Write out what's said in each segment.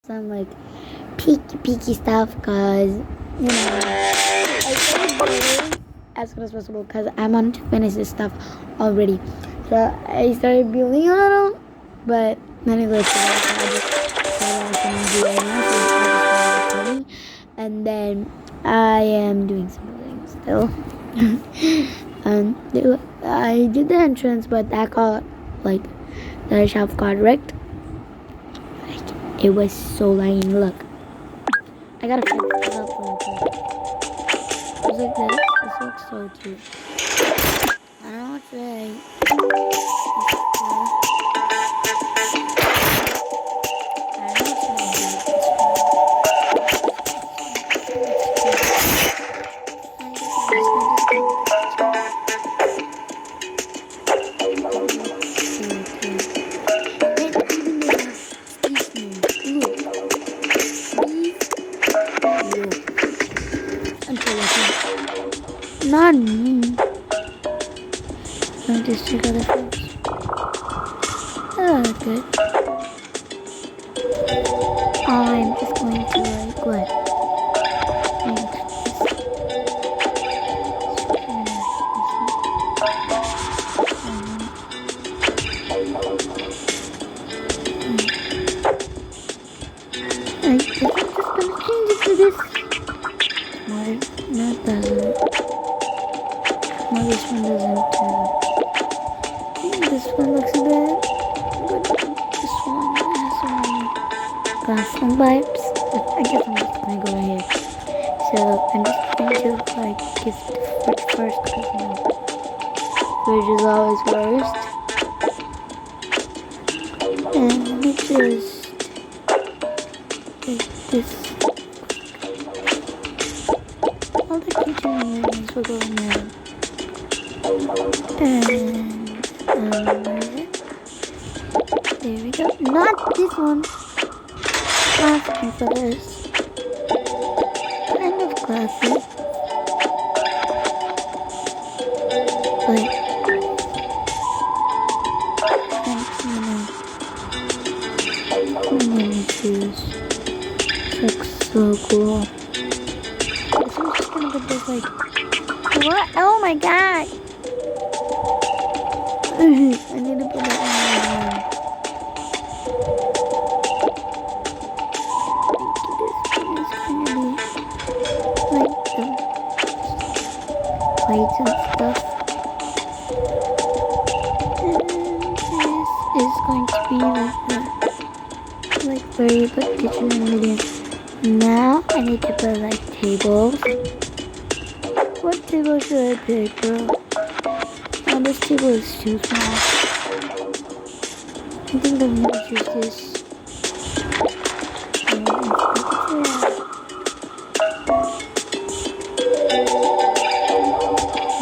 some like peaky stuff because I started building as soon as possible because I wanted to finish this stuff already. So I started building a little, but then it was and then I am doing some building still. I did the entrance, but that got like the shelf got wrecked. Like, it was so laggy. Look, I gotta fix this up real quick. It was like this. This looks so cute. I don't know what to say. Not me. I just check other things. Oh, that's good. I'm just going to like what? I think I'm just gonna change it to this. No, it doesn't. No, this one doesn't. I think this one looks a bit good. This one has some glass vibes. I guess I'm just gonna go ahead. So I'm just going to like give the fridge first because fridge is always first. And let me just take this. All the kitchen items will go in there. And where is it? There we go. Not this one. Asking for this. Kind of classy. But many shoes. Looks so cool. So I'm just gonna put this like what? Oh my god! I need to put that on my plates and stuff. And this is going to be like where you put kitchen ingredients. Now I need to put like tables. What table should I pick, bro? Oh, this table is too small. I think I'm gonna choose this.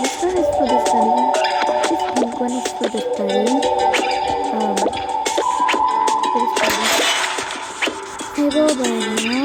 This one is for the study. This pink one is for the study. Table by now.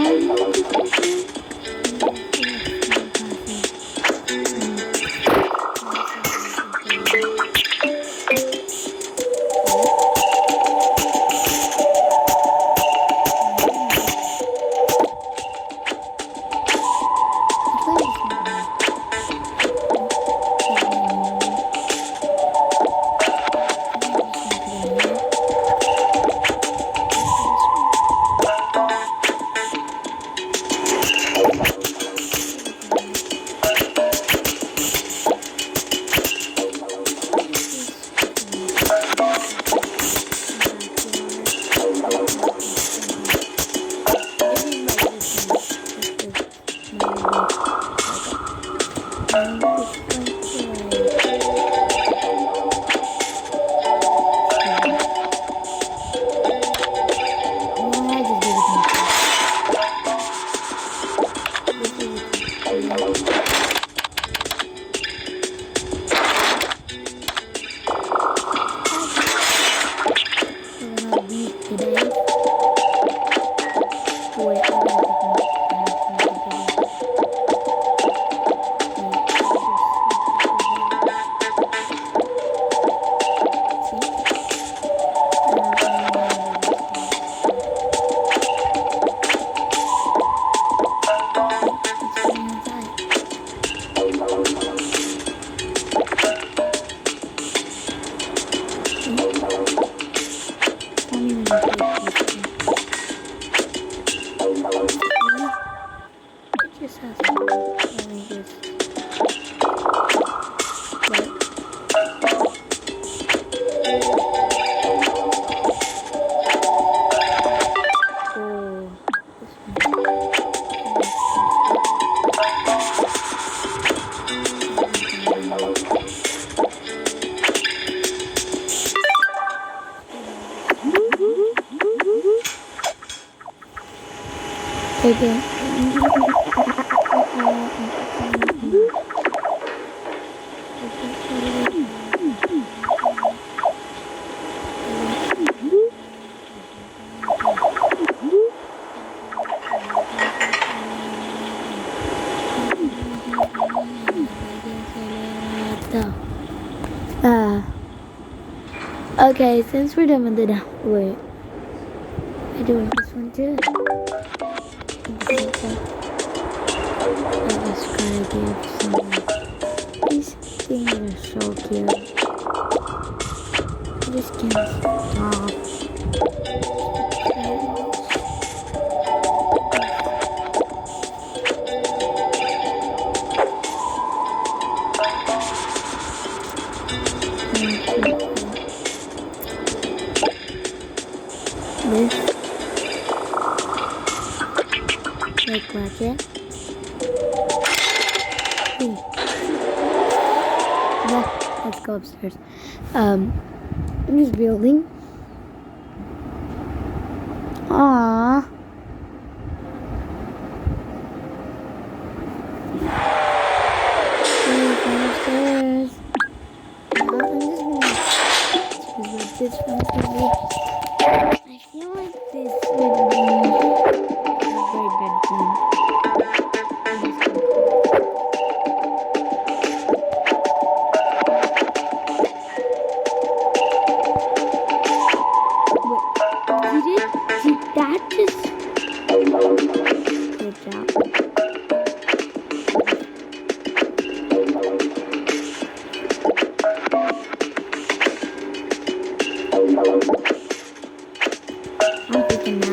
Okay. Okay, since we're done with the wait, I do want this one too. I just gotta give some. These things are so cute. I just can't stop. This, like what, yeah? Yeah, let's go upstairs. I'm just building. Aww. Upstairs. I'm just gonna choose what this one's gonna be. I feel like this would be a very bedroom. Did that just... Good job. I'm picking that.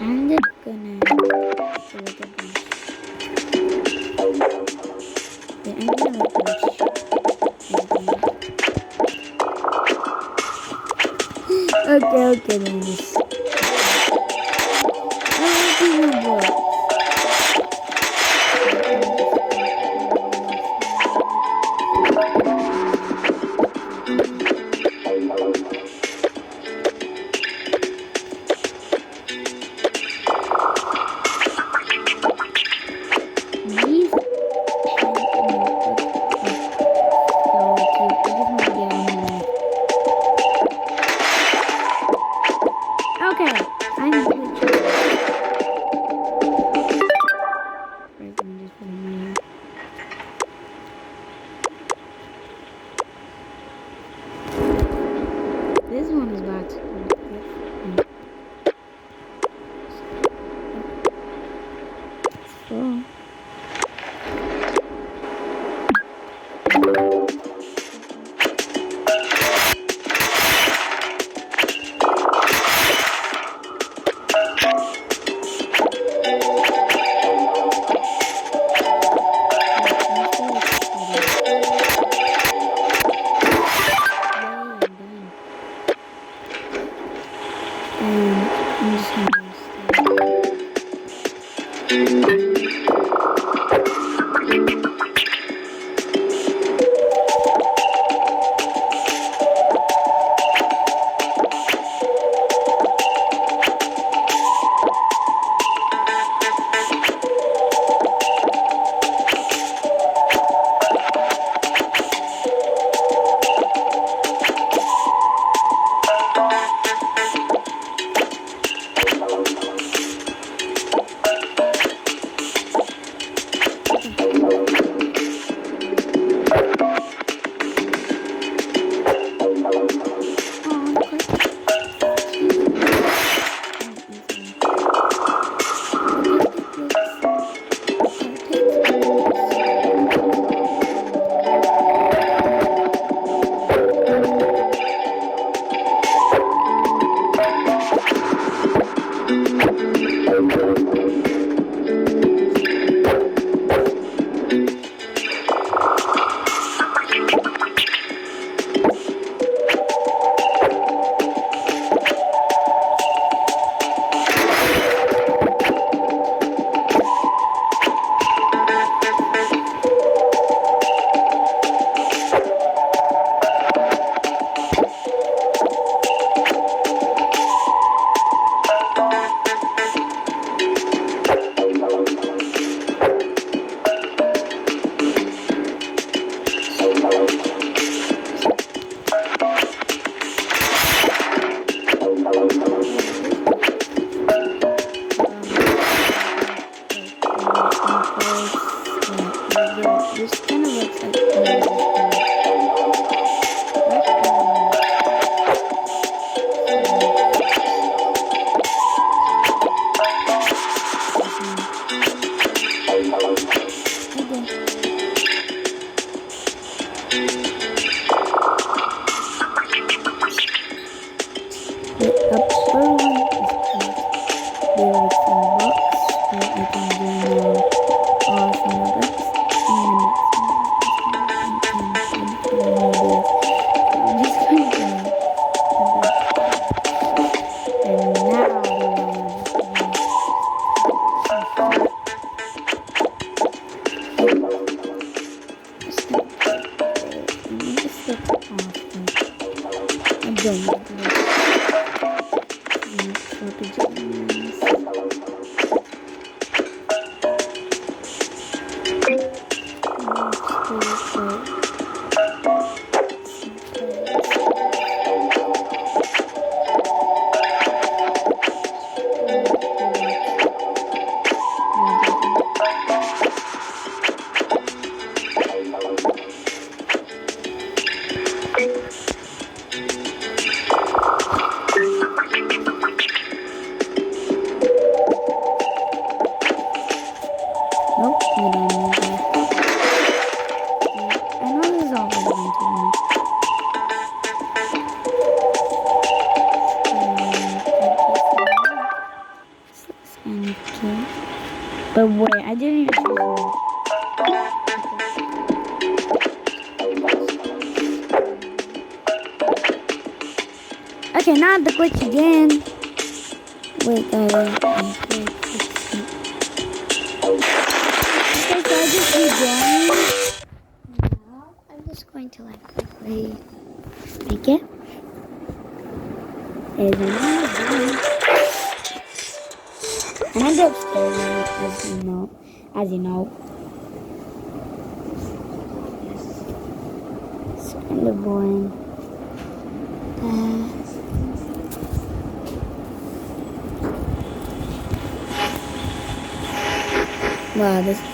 And of course kinda gonna do like a bunch. Yeah, I'm gonna like bunch. Okay, then just. I do my book. Okay, I'm really trying. Right, let me just put them right here. This one is about to be full. I'm just gonna This kind of looks like But wait, I didn't even choose it. Okay, now the glitch again. Wait, okay, so I just rejoined. Now I'm just going to like quickly make it. And I go upstairs, as you know. It's kind of boring. Wow, this is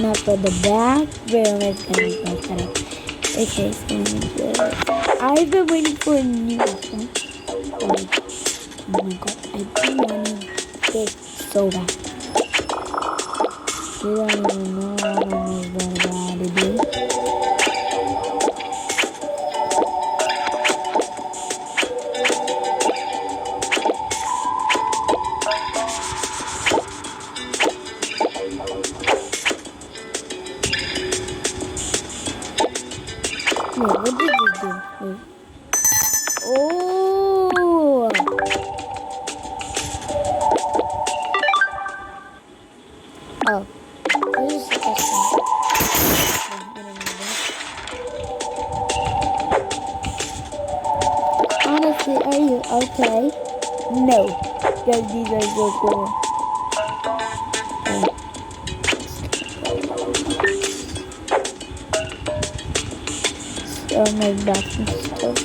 not for the back room, it's gonna be like that. Okay, so I've been waiting for a new one. Like, oh my god, I've been wanting this so bad. You don't even know what I'm about to do. Wait, what did you do? Wait. Oh! Oh. This is the first one. Honestly, are you okay? No. Because these are so cool. My back and stuff.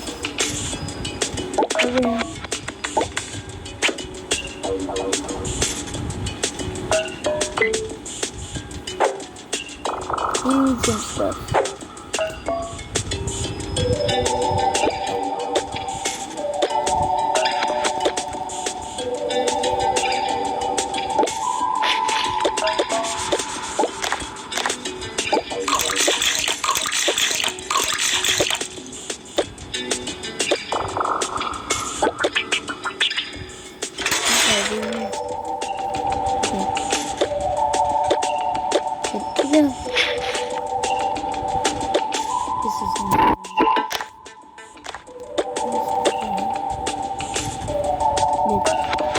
Okay. We need some stuff.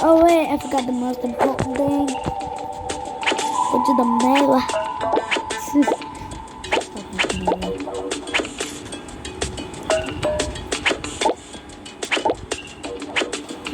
Oh wait, I forgot the most important thing, which is the mail.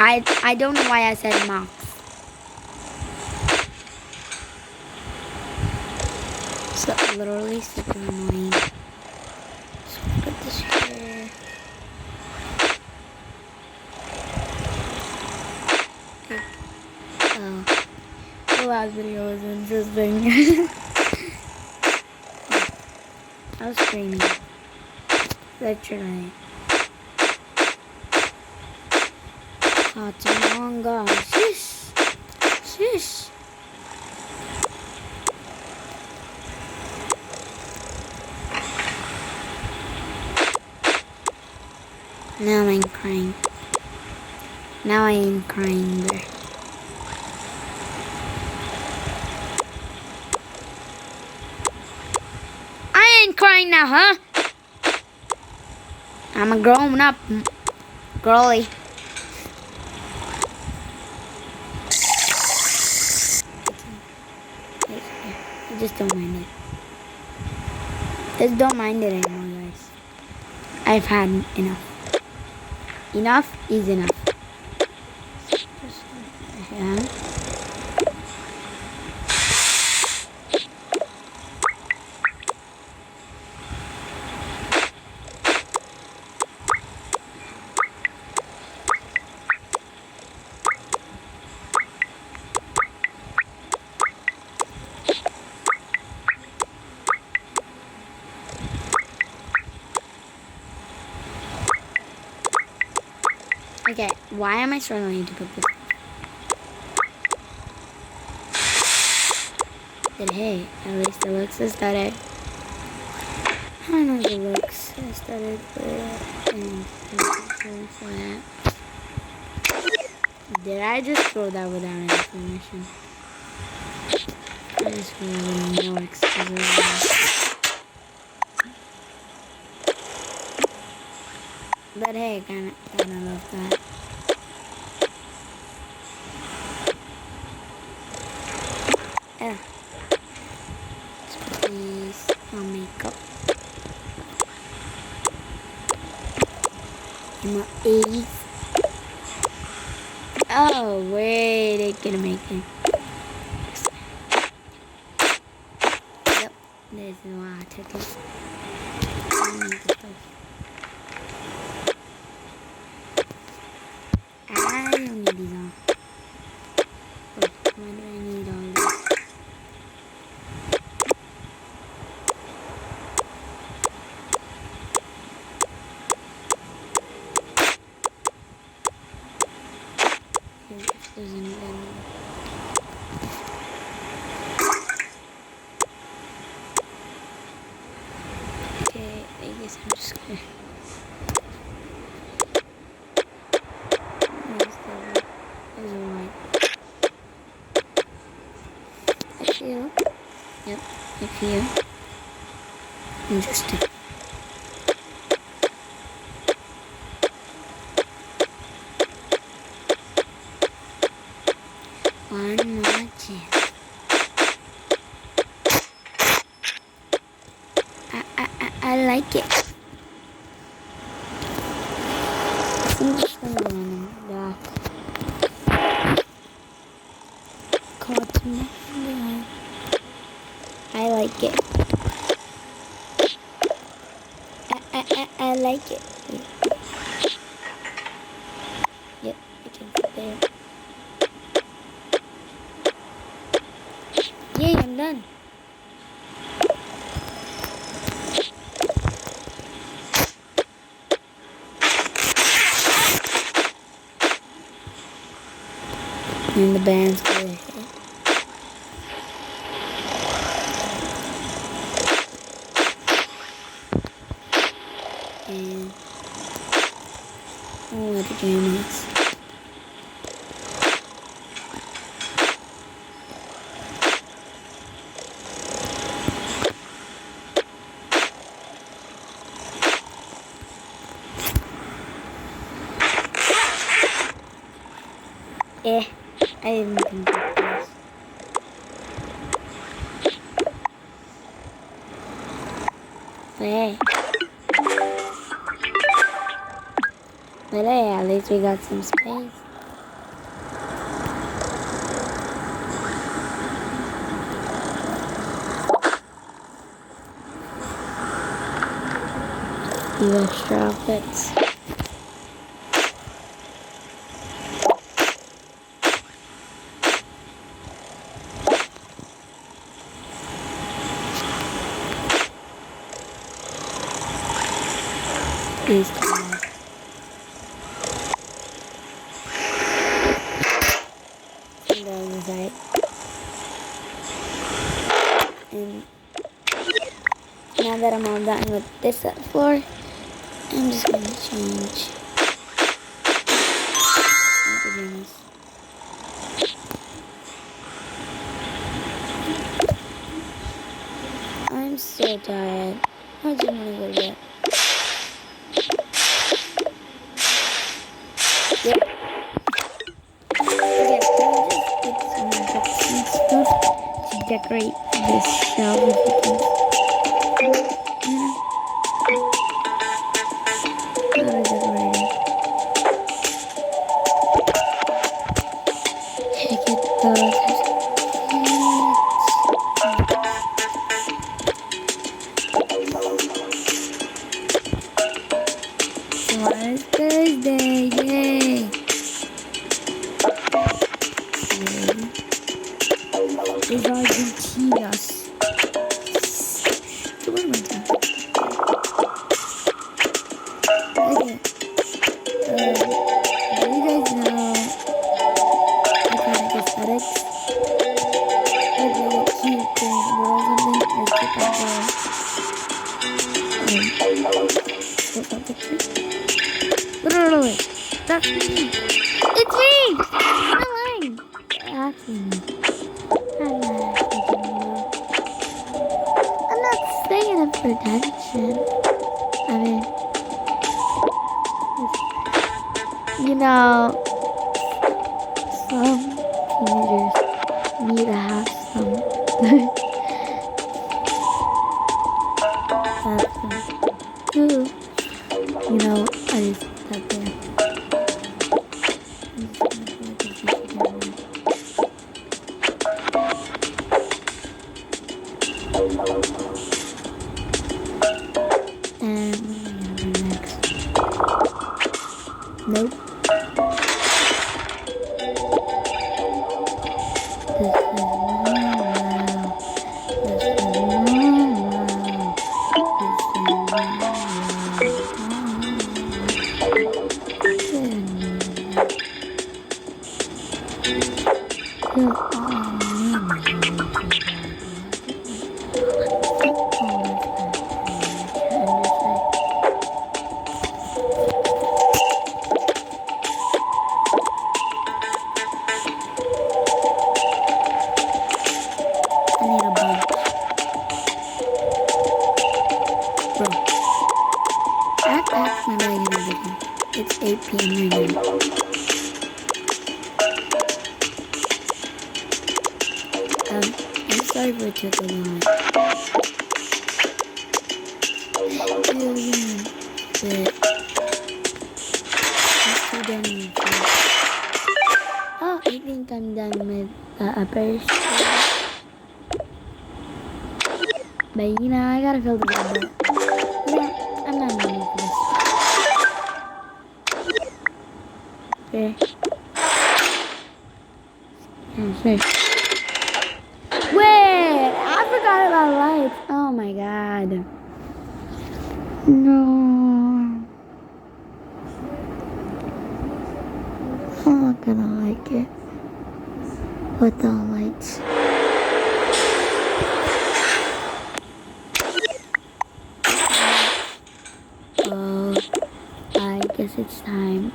I don't know why I said max. So literally super annoying. So put this here. Okay. Oh. The last video was interesting. I was screaming. Literally. Katamanga. Shish. Shish. Now I'm crying. Now I am crying there. I ain't crying now, huh? I'm a grown up girly. Just don't mind it. Just don't mind it anymore, guys. I've had enough. Enough is enough. Yeah. Okay, why am I struggling to put this? But hey, at least it looks aesthetic. I know it looks aesthetic, did I just throw that without any permission? I just really no excuses. But hey, kinda love that. Yeah. Let's put these on makeup. My A's. Oh wait, it's gonna make it. Yep, this is why I took it. I need this stuff. I don't need these on. Wait, why do I need all this? Okay, I guess I'm just gonna. Yep, I feel interesting. One more chance. I like it. I'm just gonna run that. Cotton. I like it. I like it. Yep, I can sit there. Yay, I'm done. And the band's gonna hit. And oh, what the game is. I didn't think of this. But hey, at least we got some space. do extra outfits. These two. Inside. And now that I'm all done with this floor, I'm just gonna change. Oh my goodness. I'm so tired. I just wanna go to bed. Yep. Okay, I'll just get some books and stuff to decorate this shelf if you can. How to decorate it. Take it those. Tomorrow's Thursday, yay! Is Argentinas. What am I doing? Okay. Do you guys know iconic aesthetics? Like a cute thing or something? Or keep on what's up picture? No, wait. That's me. It's me! I'm not lying. That's me. I'm not saying it for attention. I mean, you know, some teenagers need to have some. That's true. You know, I just sat there. And what am I gonna do next? Nope. This is wow. This is wow. It's 8 p.m. right now. I'm sorry for it took a long. Oh, I think I'm done with the upper stuff. But you know, I gotta fill the bed. Yeah, I'm not ready for this. Okay. Okay. Wait! I forgot about lights. Oh my god. No. I'm not gonna like it without lights. Oh, I guess it's time.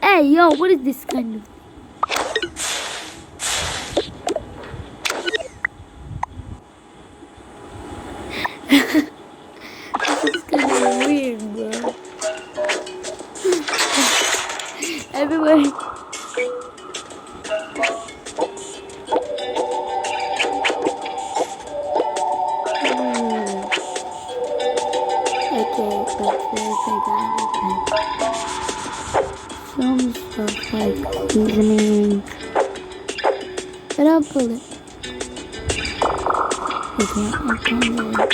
Hey, yo, what is this kind of? This is kind of weird, bro. Everywhere. Some stuff like seasoning. But I'll pull it. Okay, I'll pull it.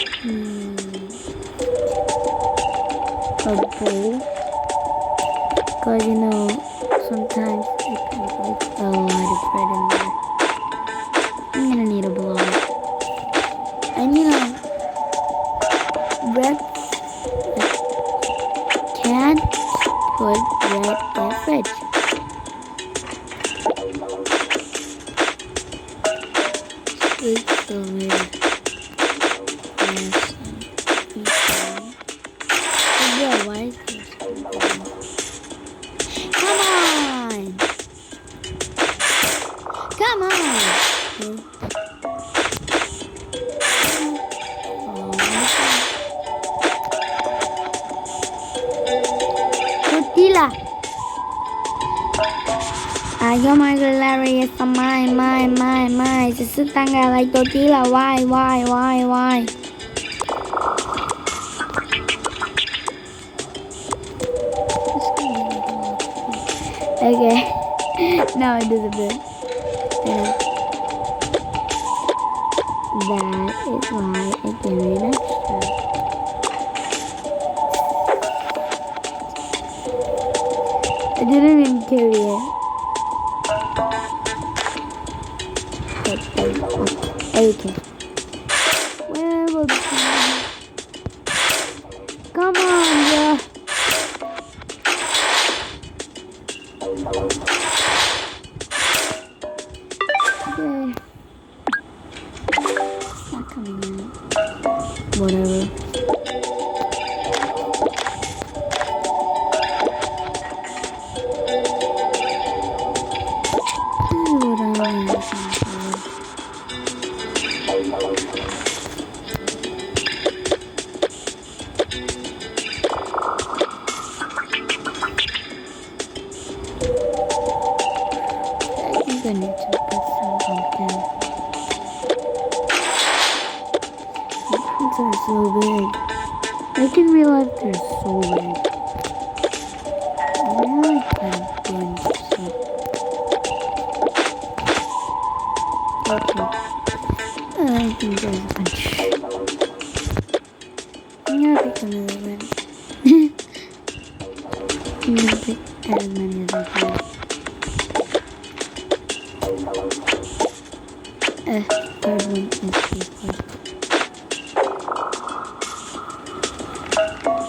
A bowl. Cause you know, sometimes I put like a lot of bread in there. I'm gonna need a bowl. And you know, bread can't put bread in the fridge. It's so weird. Yeah, why is this? Come on! Come on! Tortilla! You're my hilarious, my. Just sit down there like tortilla. Why? Okay. Now it is a bit. That is why I carry an extra. I didn't even carry it. Okay. Where will the come on, yeah. Okay. It's not coming out. Whatever. I need to put some pumpkin. Pumpkins are so big. I didn't realize they're so big. I really pumpkins. Okay. I think there's a bunch. I'm gonna pick another one. I'm gonna pick as many as I can. Third one is paper.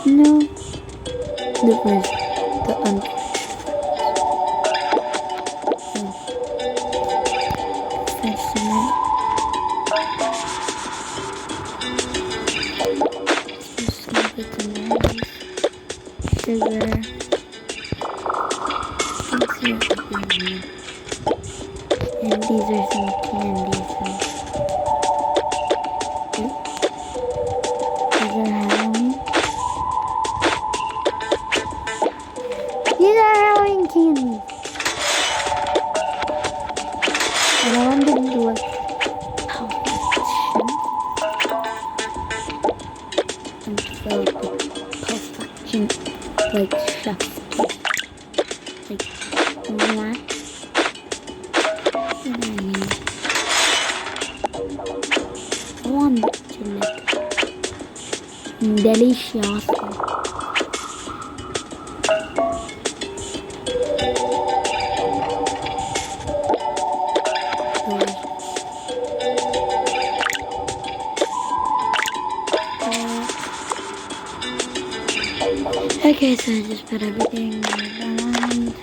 No. The first. The unfinished. Professional. Just gonna put some rice, sugar. Let's see what we can do. And these are some candies. These are Halloween. These are Halloween candies. And I want them to do a perfection. And so perfection, like chef's kiss. Like that. I want it to look delicious. Okay, so I just put everything around.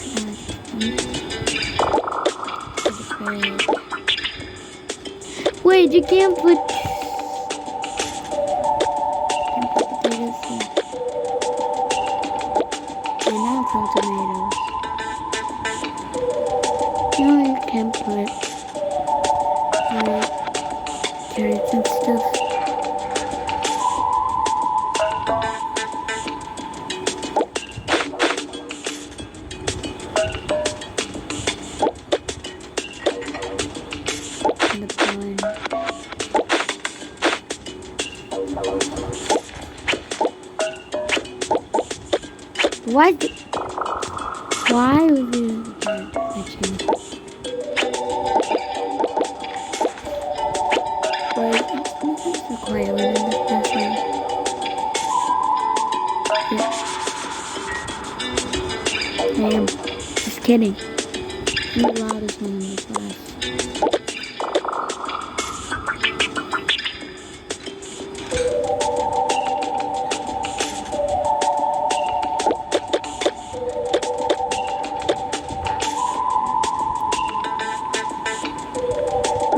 Wait, you can't put potatoes here. Okay, now some tomatoes. No, you can't put carrots and stuff. Why was it glitching? Wait, it's so quiet when I'm this person. I am. Just kidding. I'm the loudest one in the class.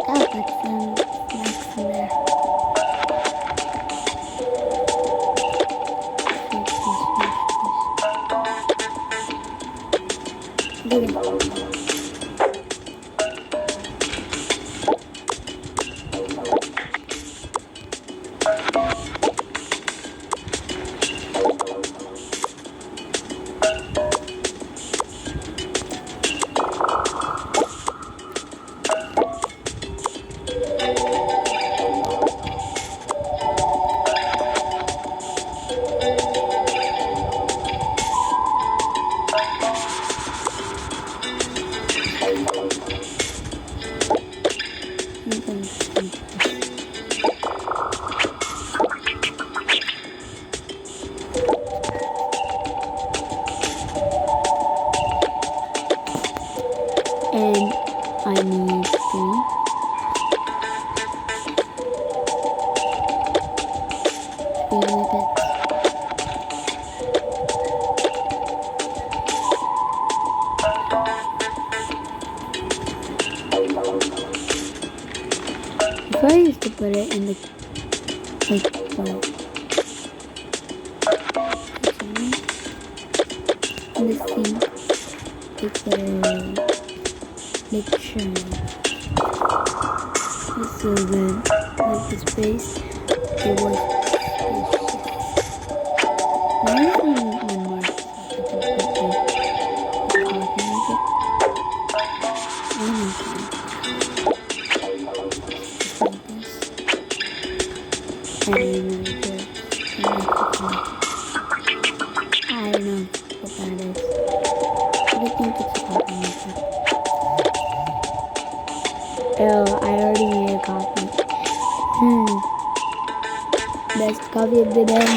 Oh, that's some snacks in there. And I need 3. Really bits. Before I used to put it in the in the sink. It's picture. It's so good. Like the space, it was spacious. Now I think one more. I don't know what that is. I think it's a coffee maker. Oh, I already made a coffee. Best coffee of the day.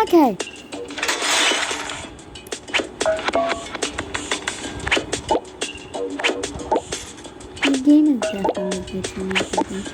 Okay. The game is definitely glitching or something.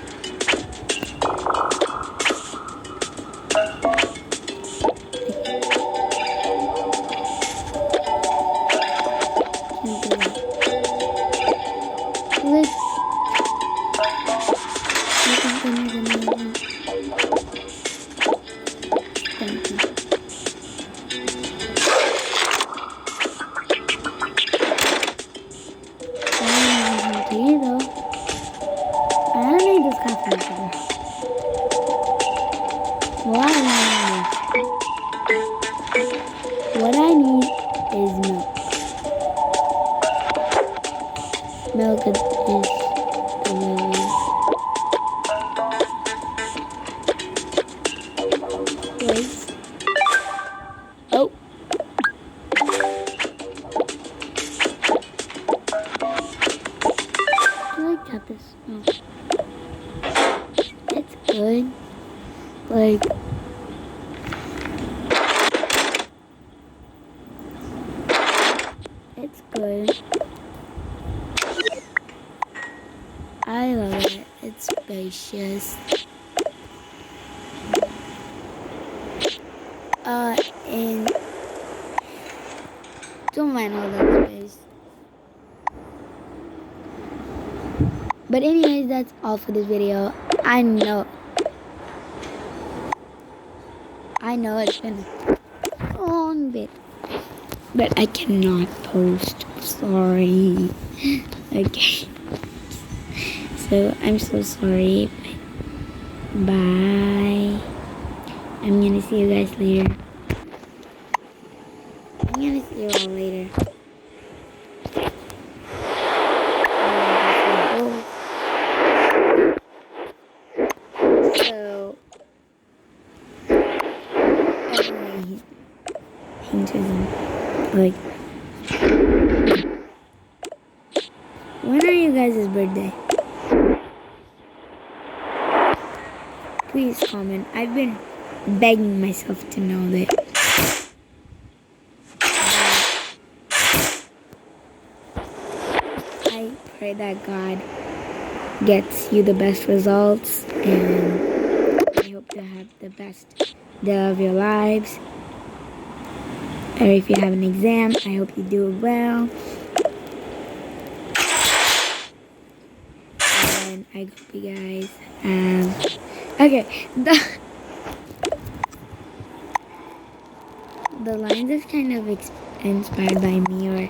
What I need is milk. Milk is the way. Wait. Oh. Do I cut this? Oh. It's good. Like. It's good. I love it. It's spacious. And don't mind all that space. But anyways, that's all for this video. I know it's been a long bit, but I cannot post. Sorry. Okay. So I'm so sorry. Bye. I'm gonna see you guys later. Like, when are you guys' birthday? Please comment. I've been begging myself to know that. I pray that God gets you the best results, and I hope you have the best day of your lives. Or if you have an exam, I hope you do it well. And I hope you guys have... Okay, the lines is kind of inspired by me or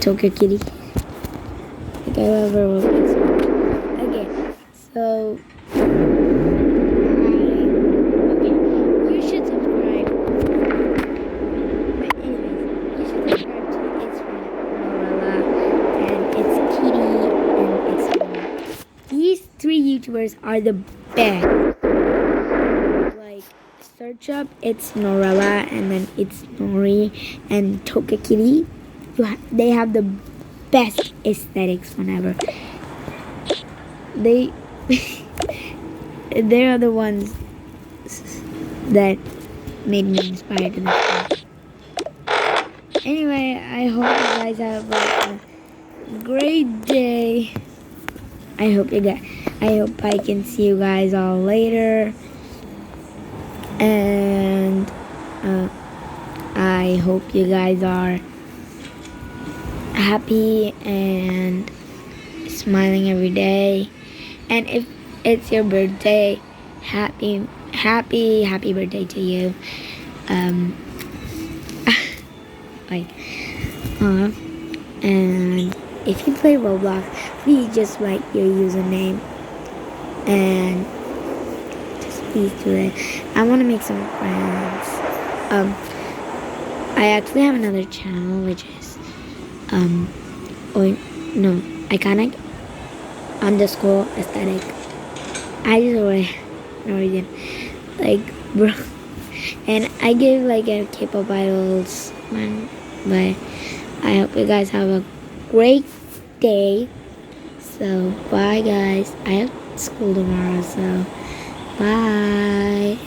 Toka Kitty. Like I love her Roblox. Okay, so you should subscribe. But anyways, you should subscribe to It's from Norella and It's Kitty and It's Mama. These three YouTubers are the best. Like, search up It's Norella and then It's Nori and Toka Kitty. They have the best aesthetics whenever. They are the ones that made me inspired to this. Anyway, I hope you guys have a great day. I hope I can see you guys all later. And I hope you guys are happy and smiling every day. And if it's your birthday, happy birthday to you. And if you play Roblox, please just write your username and just please do it. I want to make some friends. I actually have another channel which is iconic underscore aesthetic. I just already no reason. Like, bro. And I give like a K-pop idols one, but I hope you guys have a great day. So bye guys. I have school tomorrow, so bye.